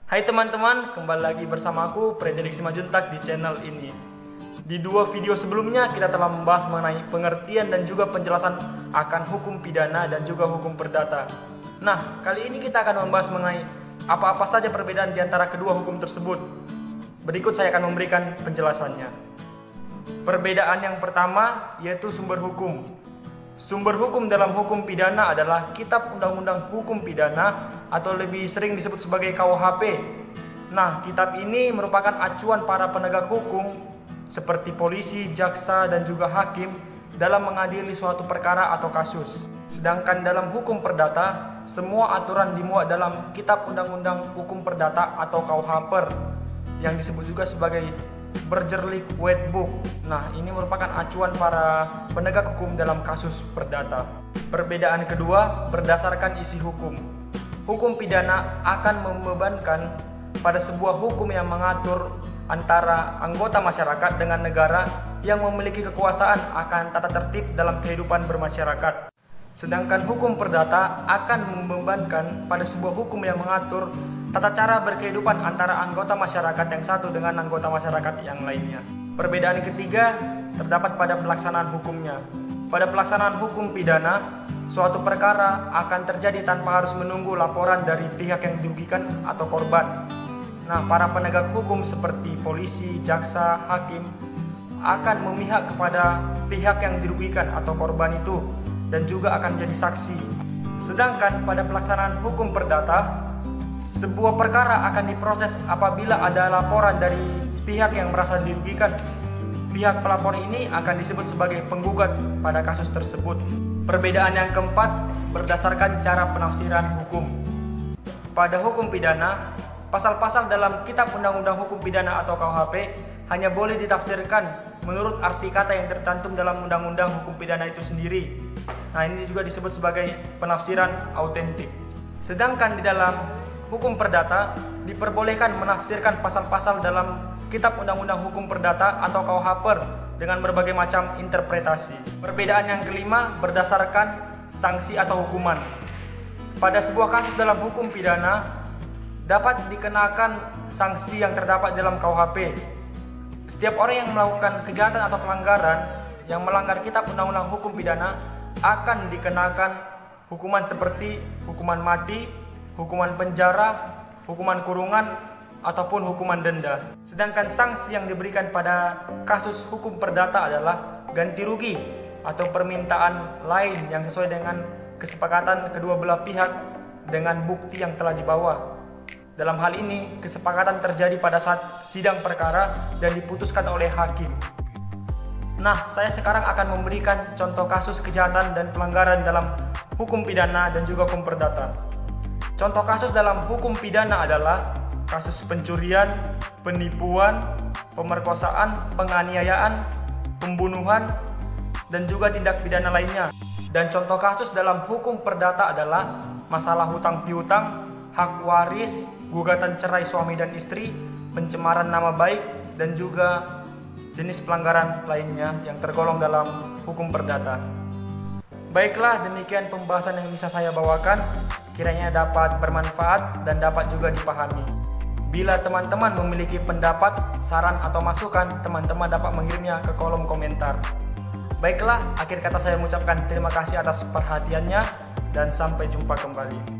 Hai teman-teman, kembali lagi bersama aku Frederick Simajuntak di channel ini. Di dua video sebelumnya kita telah membahas mengenai pengertian dan juga penjelasan akan hukum pidana dan juga hukum perdata. Nah, kali ini kita akan membahas mengenai apa-apa saja perbedaan di antara kedua hukum tersebut. Berikut saya akan memberikan penjelasannya. Perbedaan yang pertama yaitu sumber hukum. Sumber hukum dalam hukum pidana adalah Kitab Undang-Undang Hukum Pidana atau lebih sering disebut sebagai KUHP. Nah, kitab ini merupakan acuan para penegak hukum seperti polisi, jaksa, dan juga hakim dalam mengadili suatu perkara atau kasus. Sedangkan dalam hukum perdata, semua aturan dimuat dalam Kitab Undang-Undang Hukum Perdata atau KUHP yang disebut juga sebagai Berjerlik White Book. Nah, ini merupakan acuan para penegak hukum dalam kasus perdata. Perbedaan kedua berdasarkan isi hukum. Hukum pidana akan membebankan pada sebuah hukum yang mengatur antara anggota masyarakat dengan negara yang memiliki kekuasaan akan tata tertib dalam kehidupan bermasyarakat. Sedangkan hukum perdata akan membebankan pada sebuah hukum yang mengatur tata cara berkehidupan antara anggota masyarakat yang satu dengan anggota masyarakat yang lainnya. Perbedaan ketiga terdapat pada pelaksanaan hukumnya. Pada pelaksanaan hukum pidana, suatu perkara akan terjadi tanpa harus menunggu laporan dari pihak yang dirugikan atau korban. Nah, para penegak hukum seperti polisi, jaksa, hakim akan memihak kepada pihak yang dirugikan atau korban itu dan juga akan menjadi saksi. Sedangkan pada pelaksanaan hukum perdata, sebuah perkara akan diproses apabila ada laporan dari pihak yang merasa dirugikan. Pihak pelapor ini akan disebut sebagai penggugat pada kasus tersebut. Perbedaan yang keempat berdasarkan cara penafsiran hukum. Pada hukum pidana, pasal-pasal dalam Kitab Undang-Undang Hukum Pidana atau KUHP hanya boleh ditafsirkan menurut arti kata yang tercantum dalam Undang-Undang Hukum Pidana itu sendiri. Nah, ini juga disebut sebagai penafsiran autentik. Sedangkan di dalam hukum perdata diperbolehkan menafsirkan pasal-pasal dalam Kitab Undang-Undang Hukum Perdata atau KUHP dengan berbagai macam interpretasi. Perbedaan yang kelima berdasarkan sanksi atau hukuman. Pada sebuah kasus dalam hukum pidana dapat dikenakan sanksi yang terdapat dalam KUHP. Setiap orang yang melakukan kejahatan atau pelanggaran yang melanggar Kitab Undang-Undang Hukum Pidana akan dikenakan hukuman seperti hukuman mati, hukuman penjara, hukuman kurungan, ataupun hukuman denda. Sedangkan sanksi yang diberikan pada kasus hukum perdata adalah ganti rugi atau permintaan lain yang sesuai dengan kesepakatan kedua belah pihak dengan bukti yang telah dibawa. Dalam hal ini, kesepakatan terjadi pada saat sidang perkara dan diputuskan oleh hakim. Nah, saya sekarang akan memberikan contoh kasus kejahatan dan pelanggaran dalam hukum pidana dan juga hukum perdata. Contoh kasus dalam hukum pidana adalah kasus pencurian, penipuan, pemerkosaan, penganiayaan, pembunuhan, dan juga tindak pidana lainnya. Dan contoh kasus dalam hukum perdata adalah masalah hutang piutang, hak waris, gugatan cerai suami dan istri, pencemaran nama baik, dan juga jenis pelanggaran lainnya yang tergolong dalam hukum perdata. Baiklah, demikian pembahasan yang bisa saya bawakan. Kiranya dapat bermanfaat dan dapat juga dipahami. Bila teman-teman memiliki pendapat, saran, atau masukan, teman-teman dapat mengirimnya ke kolom komentar. Baiklah, akhir kata saya mengucapkan terima kasih atas perhatiannya dan sampai jumpa kembali.